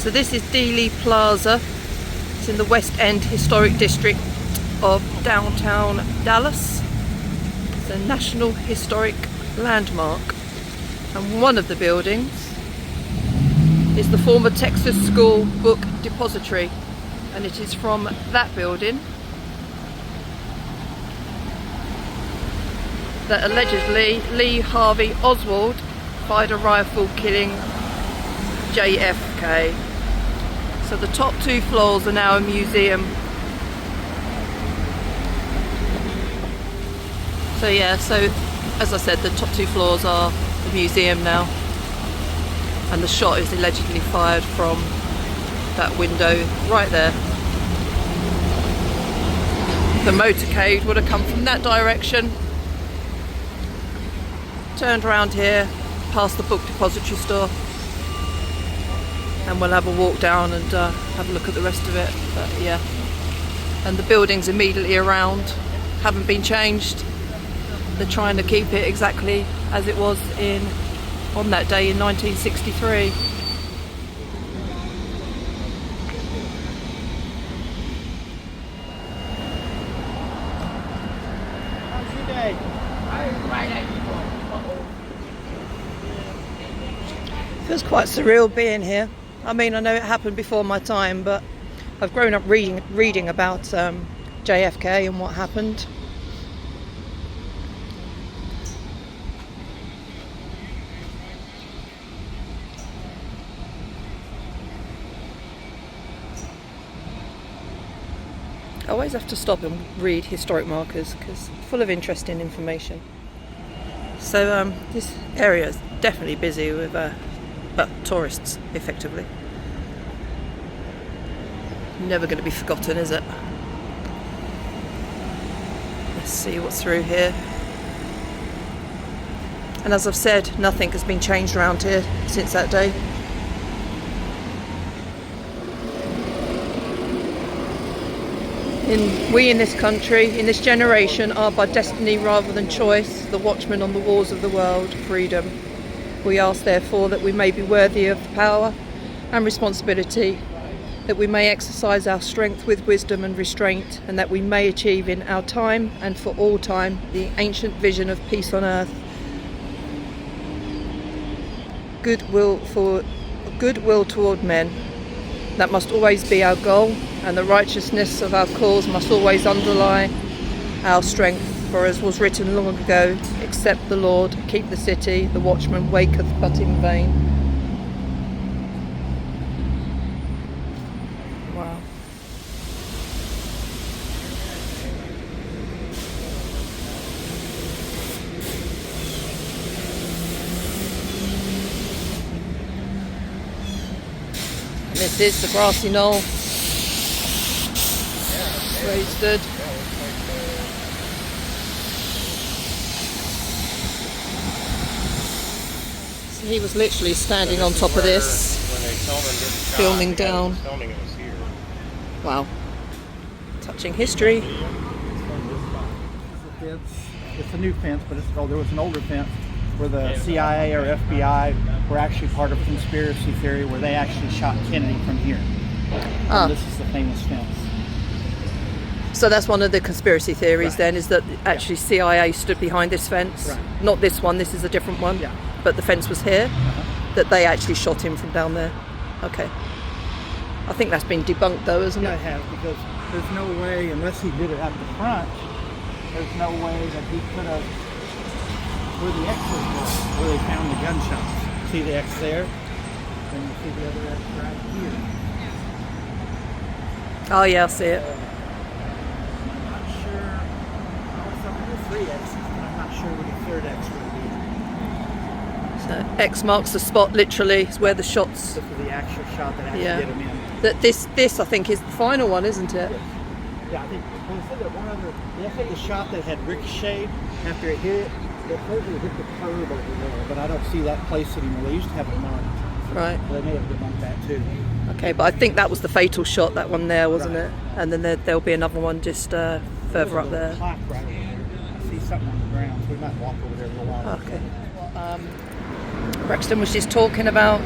So this is Dealey Plaza. It's in the West End Historic District of downtown Dallas. It's a National Historic Landmark. And one of the buildings is the former Texas School Book Depository. And it is from that building that allegedly Lee Harvey Oswald fired a rifle killing JFK. So the top 2 floors are now a museum. So yeah, so as I said, the top 2 floors are the museum now. And the shot is allegedly fired from that window right there. The motorcade would have come from that direction, turned around here, past the book depository store, and we'll have a walk down and have a look at the rest of it. But yeah, and the buildings immediately around haven't been changed. They're trying to keep it exactly as it was on that day in 1963. Feels quite surreal being here. I mean, I know it happened before my time, but I've grown up reading about JFK and what happened. I always have to stop and read historic markers because it's full of interesting information. So this area is definitely busy with tourists, effectively. Never going to be forgotten, is it? Let's see what's through here. And as I've said, nothing has been changed around here since that day. We in this country, in this generation, are by destiny rather than choice the watchmen on the walls of the world, freedom. We ask therefore that we may be worthy of power and responsibility, that we may exercise our strength with wisdom and restraint, and that we may achieve in our time and for all time the ancient vision of peace on earth, goodwill toward men. That must always be our goal, and the righteousness of our cause must always underlie our strength. For as was written long ago, except the Lord keep the city, the watchman waketh but in vain. Wow. And this is the grassy knoll where he stood. He was literally standing on top of this, filming down. Wow. Touching history. It's a new fence, but there was an older fence where the CIA or FBI were actually part of a conspiracy theory where they actually shot Kennedy from here. And this is the famous fence. So that's one of the conspiracy theories then, is that actually CIA stood behind this fence. Right. Not this one, this is a different one. Yeah. But the fence was here, that they actually shot him from down there. Okay. I think that's been debunked though, isn't Yeah, it? it has, because there's no way, unless he did it at the front, there's no way that he could have, where the X's were, where they found the gunshots. See the X there? Then you see the other X right here. Oh yeah, I see it. I'm not sure, there were 3 X's, but I'm not sure where the 3rd X would be. So X marks the spot, literally, is where the shots. This is the actual shot that actually get him in. That this I think is the final one, isn't it? Yeah, I think they said that one other. They said the shot that had ricocheted after it hit it, they supposedly hit the curb over there, but I don't see that place anymore. They used to have it marked. Right. They may have debunked that too. Okay, but I think that was the fatal shot, that one there, wasn't it? And then there'll be another one just further up there. Plaque right over there. I see something on the ground, so we might walk over there a little while. Okay. Braxton was just talking about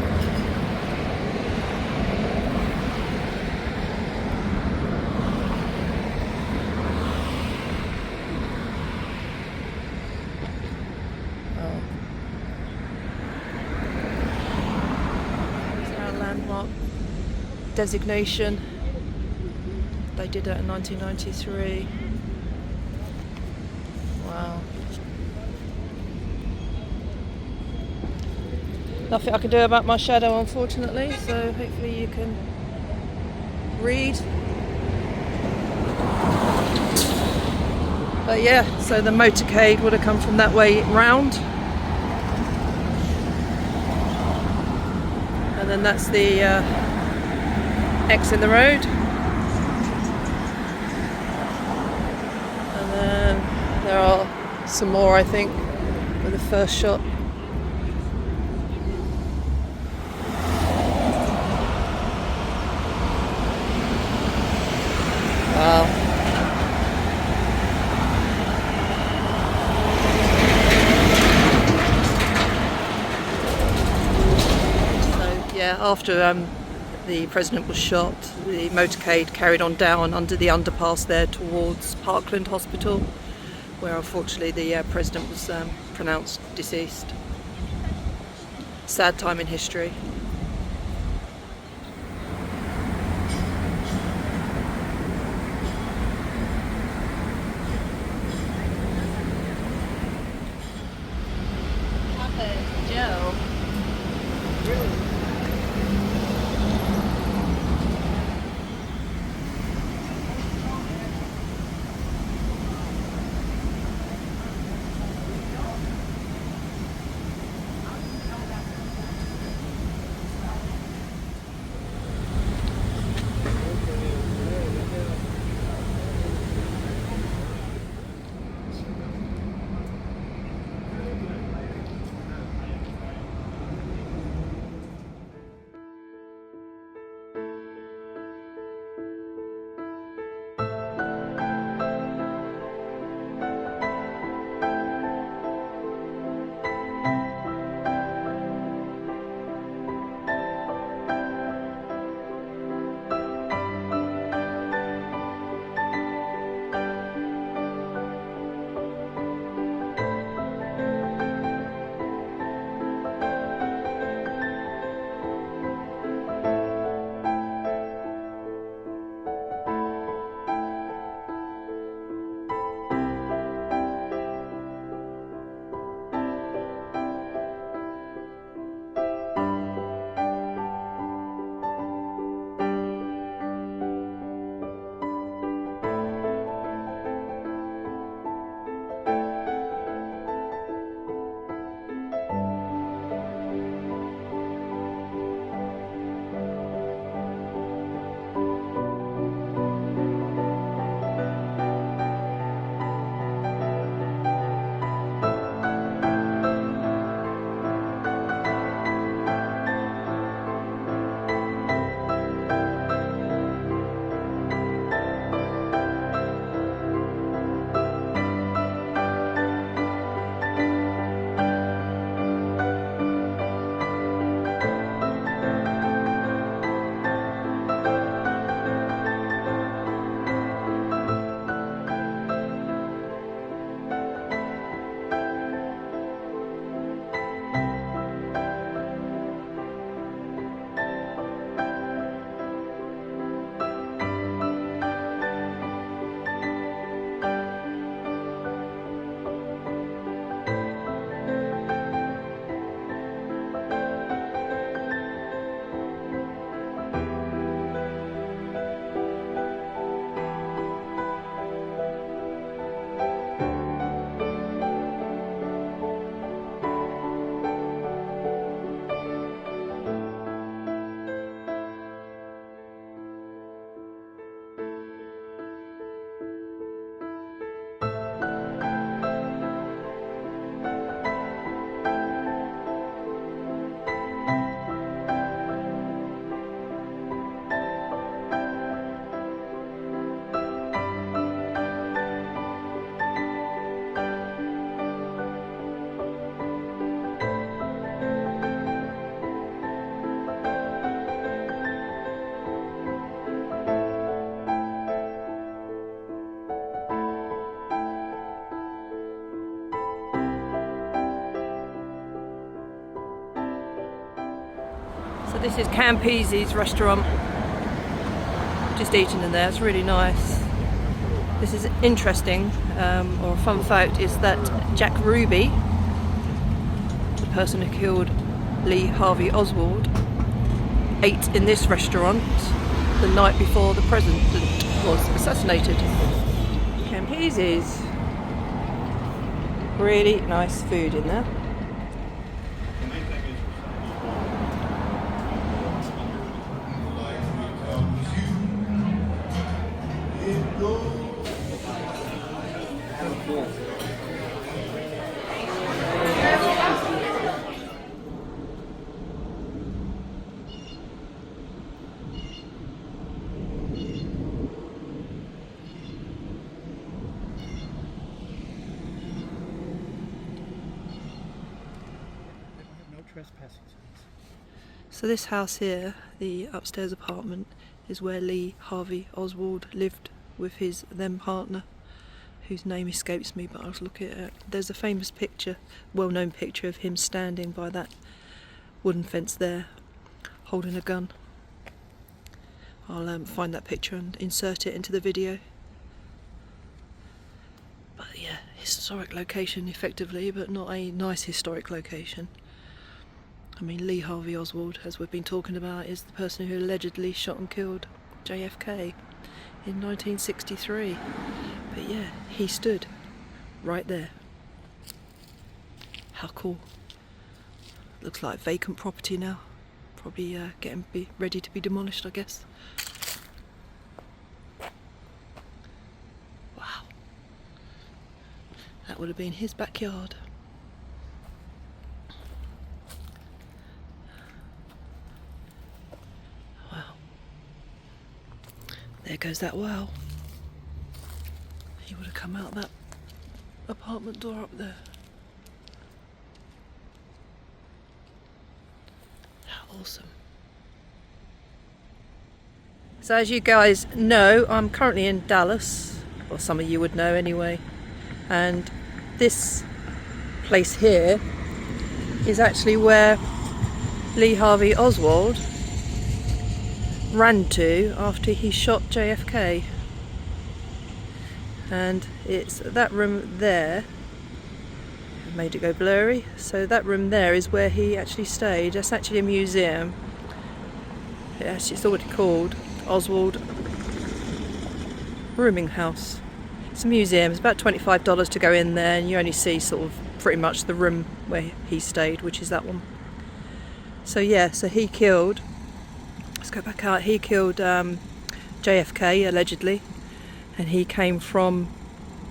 designation. They did that in 1993. Wow. Nothing I can do about my shadow, unfortunately, so hopefully you can read. But yeah, so the motorcade would have come from that way round. And then that's the X in the road. And then there are some more, I think, with the first shot. Wow. So yeah, after the president was shot, the motorcade carried on down under the underpass there towards Parkland Hospital, where unfortunately the president was pronounced deceased. Sad time in history. Joe. So this is Campese's restaurant. just eating in there. It's really nice. This is interesting, or a fun fact, is that Jack Ruby, the person who killed Lee Harvey Oswald, ate in this restaurant the night before the president was assassinated. Campese's. Really nice food in there. So this house here, the upstairs apartment, is where Lee Harvey Oswald lived with his then partner, whose name escapes me, but I was looking at it. There's a famous picture, well-known picture of him standing by that wooden fence there, holding a gun. I'll find that picture and insert it into the video. But yeah, historic location effectively, but not a nice historic location. I mean, Lee Harvey Oswald, as we've been talking about, is the person who allegedly shot and killed JFK in 1963. But yeah, he stood right there. How cool. Looks like vacant property now. Probably ready to be demolished, I guess. Wow. That would have been his backyard. There goes that well. He would have come out that apartment door up there. How awesome. So as you guys know, I'm currently in Dallas, or some of you would know anyway, and this place here is actually where Lee Harvey Oswald ran to after he shot JFK, and it's that room there. I made it go blurry, so that room there is where he actually stayed. That's actually a museum. It's what it's called, Oswald Rooming House. It's a museum. It's about $25 to go in there, and you only see sort of pretty much the room where he stayed, which is that one. So yeah, so he killed, let's go back out, he killed JFK allegedly, and he came from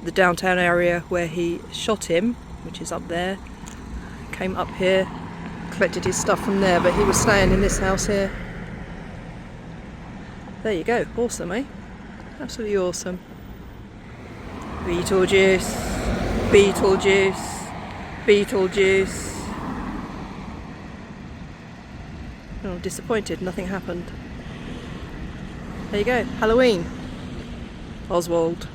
the downtown area where he shot him, which is up there, came up here, collected his stuff from there, but he was staying in this house here. There you go, awesome, eh? Absolutely awesome. Beetlejuice, Beetlejuice, Beetlejuice. Oh, disappointed, nothing happened. There you go, Halloween. Oswald.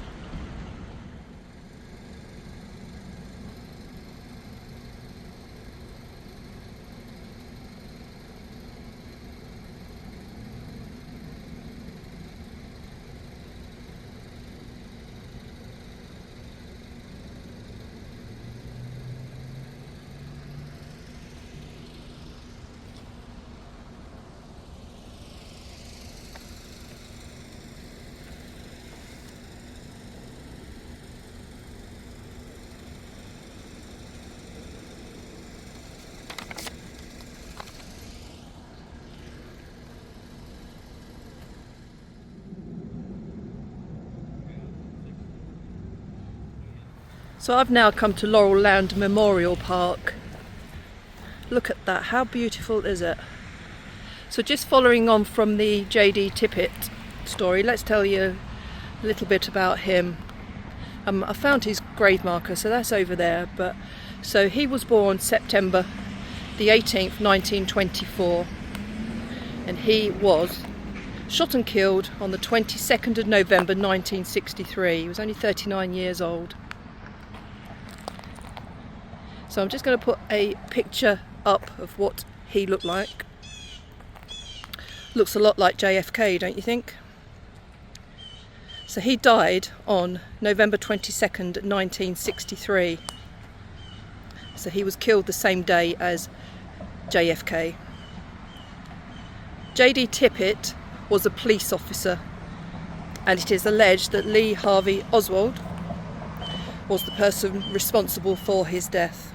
So I've now come to Laurel Land Memorial Park. Look at that, how beautiful is it? So just following on from the J.D. Tippit story, let's tell you a little bit about him. I found his grave marker, so that's over there. But so he was born September the 18th, 1924, and he was shot and killed on the 22nd of November 1963. He was only 39 years old. So I'm just going to put a picture up of what he looked like. Looks a lot like JFK, don't you think? So he died on November 22nd, 1963. So he was killed the same day as JFK. J.D. Tippit was a police officer, and it is alleged that Lee Harvey Oswald was the person responsible for his death.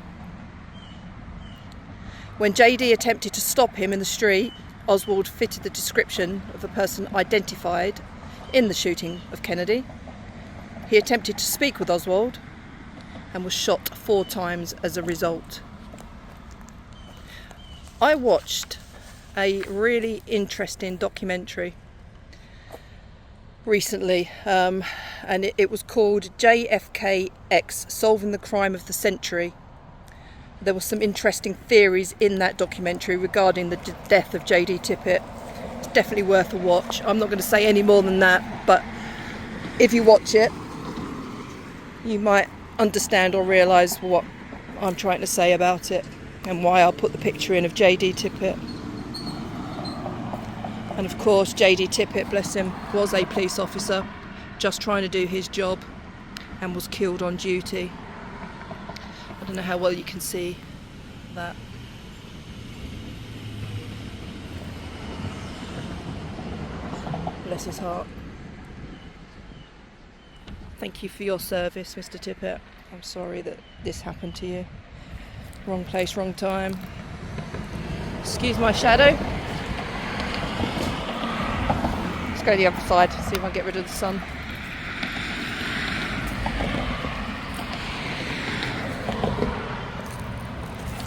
When J.D. attempted to stop him in the street, Oswald fitted the description of a person identified in the shooting of Kennedy. He attempted to speak with Oswald and was shot 4 times as a result. I watched a really interesting documentary recently, and it was called JFK X, Solving the Crime of the Century. There were some interesting theories in that documentary regarding the death of J.D. Tippit. It's definitely worth a watch. I'm not going to say any more than that, but if you watch it, you might understand or realise what I'm trying to say about it and why I'll put the picture in of J.D. Tippit. And of course, J.D. Tippit, bless him, was a police officer just trying to do his job and was killed on duty. I don't know how well you can see that. Bless his heart. Thank you for your service, Mr. Tippit. I'm sorry that this happened to you. Wrong place, wrong time. Excuse my shadow. Let's go to the other side, see if I can get rid of the sun.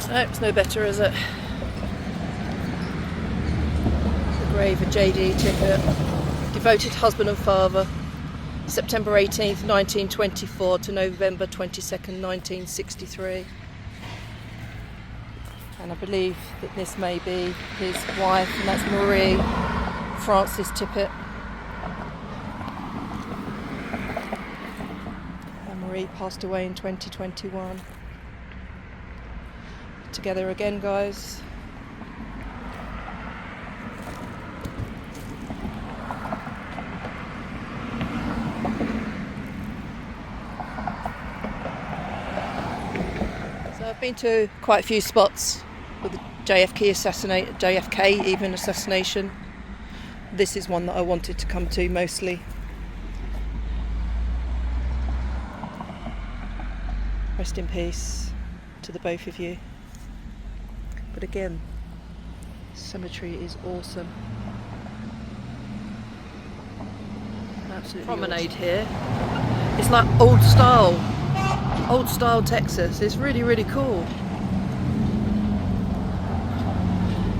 No, it's no better, is it? The grave of J.D. Tippit, devoted husband and father, September 18th, 1924 to November 22nd, 1963. And I believe that this may be his wife, and that's Marie Frances Tippit. And Marie passed away in 2021. Together again, guys. So I've been to quite a few spots with the JFK assassination. This is one that I wanted to come to mostly. Rest in peace to the both of you. But again, cemetery is awesome. Absolutely promenade awesome. Here. It's like old style Texas. It's really, really cool.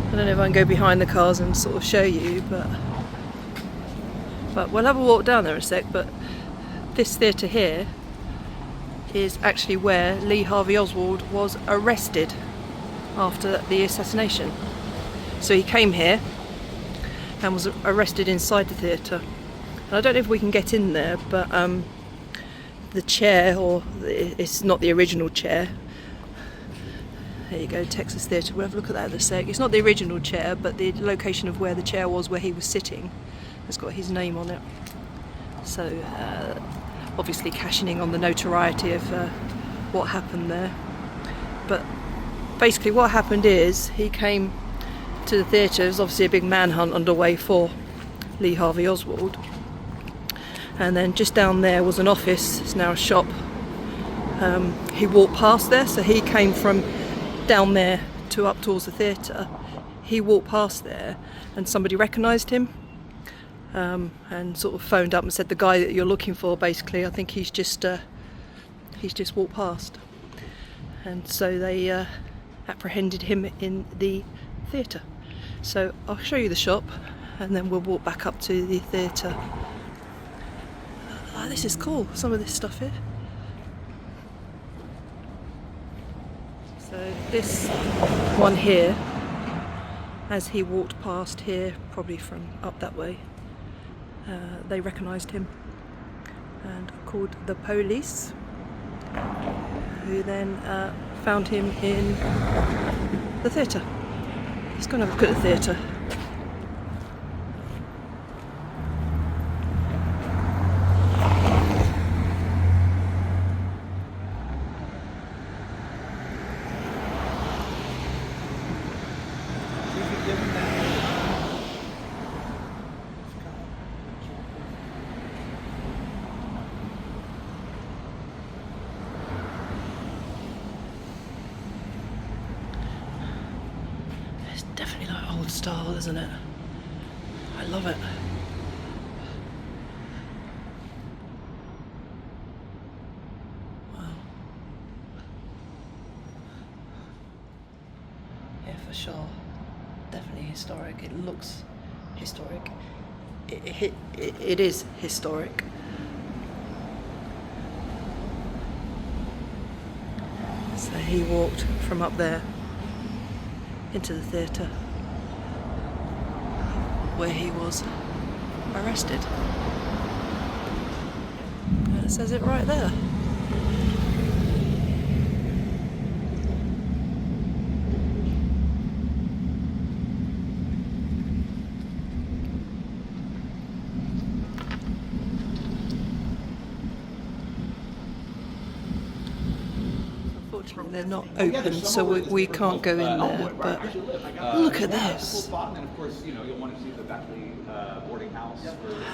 I don't know if I can go behind the cars and sort of show you, but we'll have a walk down there in a sec. But this theatre here is actually where Lee Harvey Oswald was arrested after the assassination. So he came here and was arrested inside the theatre. And I don't know if we can get in there, but the chair, or it's not the original chair. There you go, Texas Theatre. We'll have a look at that in a sec. It's not the original chair, but the location of where the chair was, where he was sitting, has got his name on it. So obviously cashing in on the notoriety of what happened there. But basically what happened is he came to the theatre. There's obviously a big manhunt underway for Lee Harvey Oswald. And then just down there was an office, it's now a shop. He walked past there, so he came from down there to up towards the theatre. He walked past there and somebody recognised him and sort of phoned up and said, the guy that you're looking for, basically, I think he's just walked past. And so they apprehended him in the theatre. So I'll show you the shop and then we'll walk back up to the theatre. Oh, this is cool, some of this stuff here. So this one here, as he walked past here, probably from up that way, they recognised him and called the police, who then found him in the theatre. Let's go and have a look at the theatre. style, isn't it? I love it. Wow. Yeah, for sure. Definitely historic. It looks historic. It is historic. So he walked from up there into the theatre where he was arrested. And it says it right there. Unfortunately, they're not open, so we can't go in there. But look at this. And of course, you know, you'll want to see the Beckley boarding house.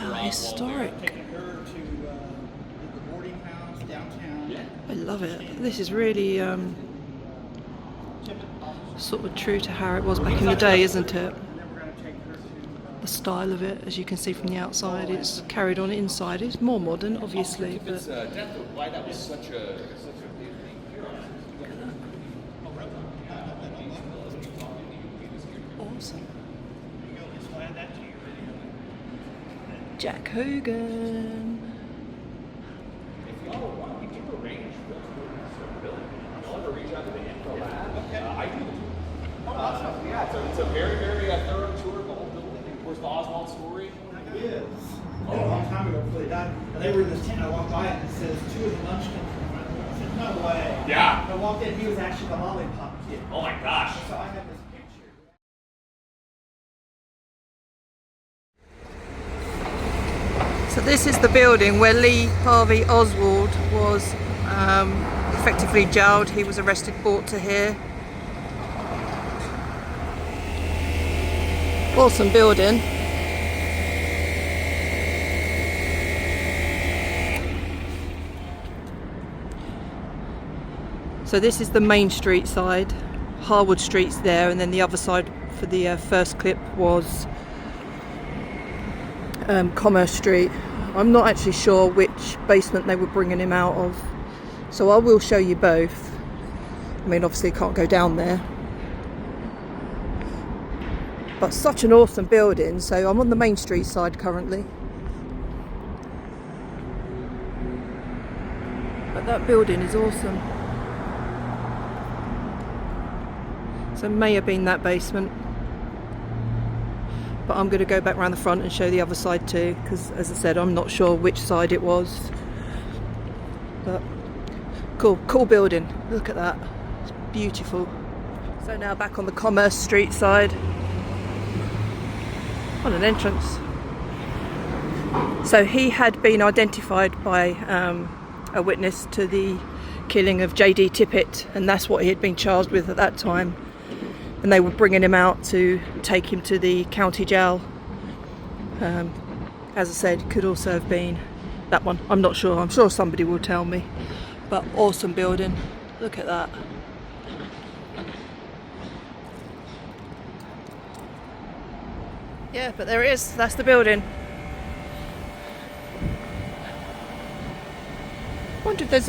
How historic. Taking her to the boarding house downtown. I love it. This is really sort of true to how it was back in the day, isn't it? The style of it, as you can see from the outside, it's carried on inside. It's more modern, obviously, but Why that was such a big thing. awesome. Jack Hogan. I do. Awesome. Yeah, it's a very, very thorough tour of the whole building. Of course, the Oswald story. It is. A long time ago before they died. And they were in this tent. I walked by and it says 2 of the lunch comes from the front door. I said, no way. Yeah. I walked in, he was actually the lollipop kid. Oh my gosh. So I have this picture. So this is the building where Lee Harvey Oswald was effectively jailed. He was arrested, brought to here. Awesome building. So this is the Main Street side. Harwood Street's there, and then the other side for the first clip was Commerce Street. I'm not actually sure which basement they were bringing him out of, so I will show you both. I mean, obviously I can't go down there, but such an awesome building. So I'm on the Main Street side currently, but that building is awesome. So it may have been that basement, but I'm going to go back around the front and show the other side too, because as I said, I'm not sure which side it was. But cool building. Look at that, it's beautiful. So now back on the Commerce Street side. What an entrance. So he had been identified by a witness to the killing of J.D. Tippit, and that's what he had been charged with at that time. And they were bringing him out to take him to the county jail. As I said, could also have been that one. I'm not sure. I'm sure somebody will tell me. But awesome building. Look at that. Yeah, but there it is. That's the building. I wonder if there's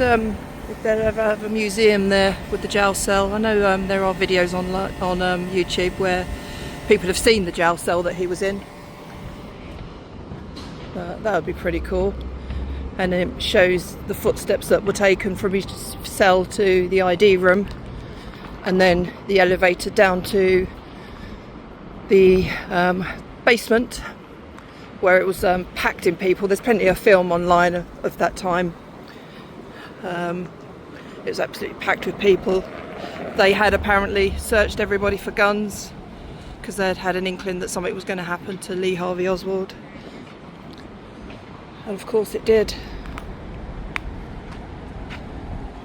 if they ever have a museum there with the jail cell. I know there are videos on YouTube where people have seen the jail cell that he was in. That would be pretty cool. And it shows the footsteps that were taken from his cell to the ID room, and then the elevator down to the basement where it was packed in people. There's plenty of film online of that time. It was absolutely packed with people. They had apparently searched everybody for guns because they had had an inkling that something was going to happen to Lee Harvey Oswald. And of course it did.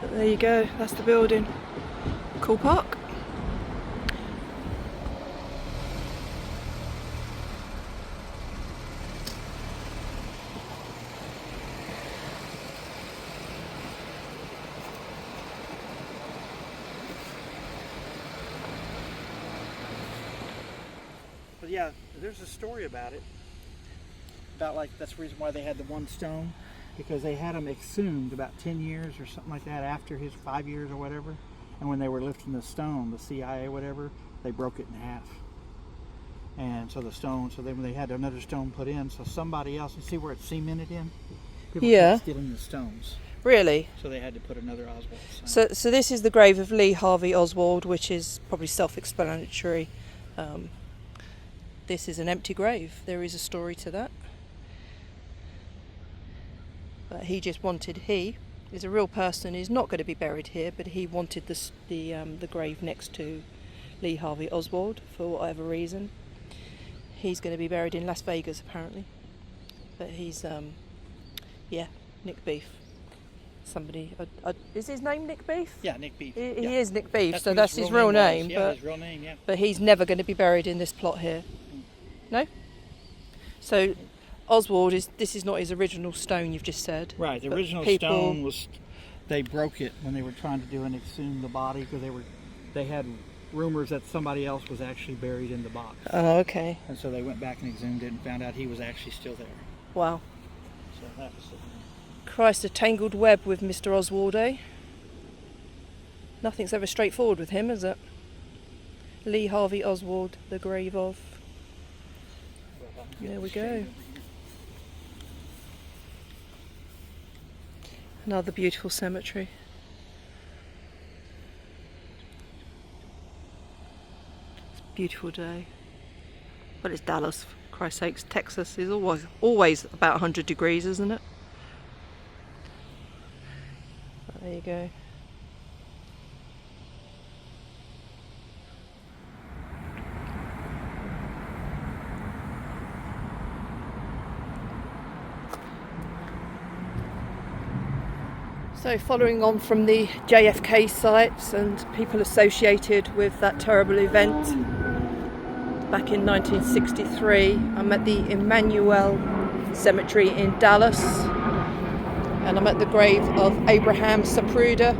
But there you go, that's the building. Cool park. yeah, there's a story about it. About like, that's the reason why they had the one stone, because they had him exhumed about 10 years or something like that after his 5 years or whatever. And when they were lifting the stone, the CIA or whatever, they broke it in half. And so the stone, so then when they had another stone put in, so somebody else, you see where it's cemented in? People Yeah. kept stealing the stones. Really? So they had to put another Oswald stone. So this is the grave of Lee Harvey Oswald, which is probably self-explanatory. This is an empty grave. There is a story to that. But he just wanted, he is a real person, he's not going to be buried here, but he wanted the grave next to Lee Harvey Oswald for whatever reason. He's going to be buried in Las Vegas apparently. But he's, yeah, Nick Beef. Somebody, is his name Nick Beef? Yeah, Nick Beef. He is Nick Beef, so what that's his real name. Yeah, But his real name, yeah. but he's never going to be buried in this plot here. No? So Oswald this is not his original stone, you've just said. Right, the but original stone was, they broke it when they were trying to do and exhume the body, because they had rumors that somebody else was actually buried in the box. Oh, okay. And so they went back and exhumed it and found out he was actually still there. Wow. So that was it. Christ, a tangled web with Mr. Oswald, eh? Nothing's ever straightforward with him, is it? Lee Harvey Oswald, the grave of. There we go. Another beautiful cemetery. It's a beautiful day. But it's Dallas, for Christ's sakes. Texas is always about 100 degrees, isn't it? But there you go. So following on from the JFK sites and people associated with that terrible event back in 1963, I'm at the Emmanuel Cemetery in Dallas, and I'm at the grave of Abraham Zapruder.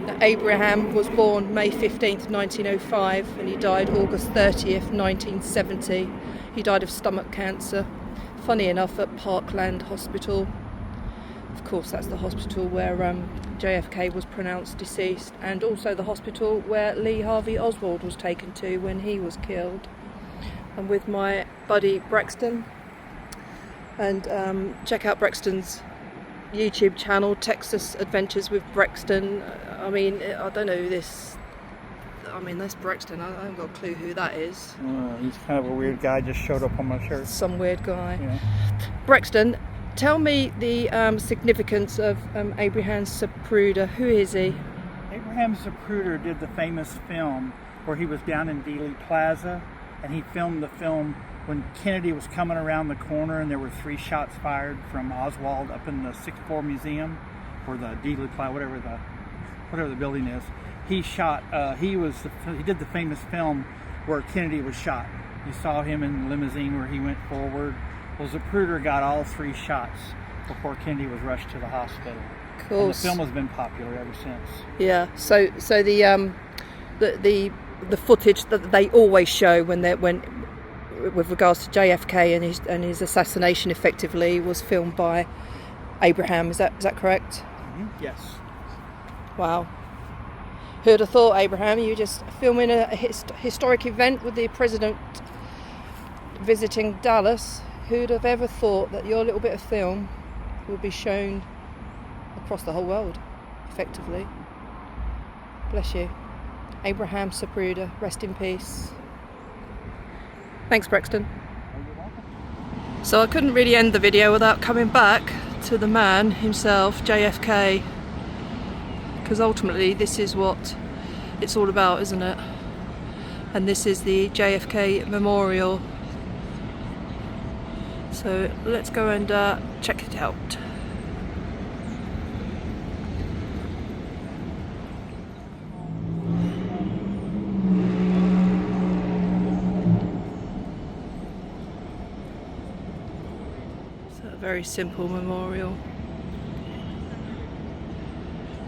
Now, Abraham was born May 15th, 1905, and he died August 30th, 1970. He died of stomach cancer, funny enough, at Parkland Hospital. Of course, that's the hospital where JFK was pronounced deceased, and also the hospital where Lee Harvey Oswald was taken to when he was killed. I'm with my buddy Braxton, and check out Braxton's YouTube channel, Texas Adventures with Braxton. I mean, I don't know this. I mean, that's Braxton. I haven't got a clue who that is. He's kind of a weird guy, just showed up on my shirt. Some weird guy. Yeah. Braxton, tell me the significance of Abraham Zapruder. Who is he? Abraham Zapruder did the famous film where he was down in Dealey Plaza, and he filmed the film when Kennedy was coming around the corner, and there were 3 shots fired from Oswald up in the 6th floor museum, or the Dealey Plaza, whatever the building is. He shot. He did the famous film where Kennedy was shot. You saw him in the limousine where he went forward. Well, Zapruder got all 3 shots before Kennedy was rushed to the hospital. Cool. And the film has been popular ever since. Yeah. So the footage that they always show when with regards to JFK and his assassination, effectively, was filmed by Abraham. Is that correct? Mm-hmm. Yes. Wow. Who'd have thought, Abraham? You just filming a historic event with the president visiting Dallas. Who'd have ever thought that your little bit of film would be shown across the whole world, effectively? Bless you. Abraham Zapruder, rest in peace. Thanks, Braxton. So I couldn't really end the video without coming back to the man himself, JFK, because ultimately this is what it's all about, isn't it? And this is the JFK Memorial. So let's go and check it out. So a very simple memorial,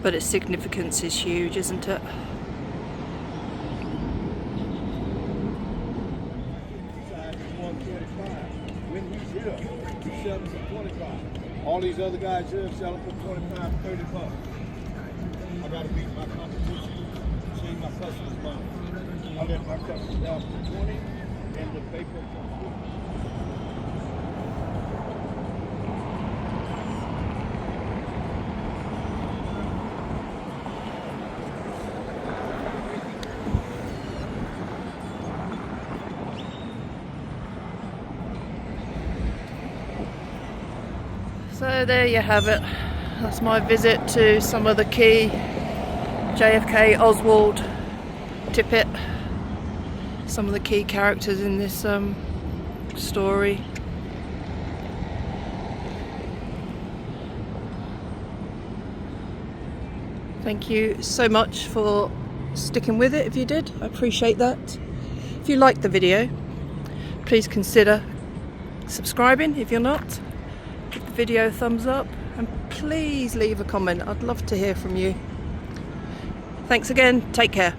but its significance is huge, isn't it? 12. We sell them for 25. All these other guys here sell them for 25, 30 bucks. I gotta beat my competition. See my customers money. I let my customers down for 20 and the paper for 50. So there you have it. That's my visit to some of the key JFK, Oswald, Tippit, some of the key characters in this story. Thank you so much for sticking with it if you did. I appreciate that. If you liked the video, please consider subscribing if you're not. Give the video a thumbs up and please leave a comment. I'd love to hear from you. Thanks again. Take care.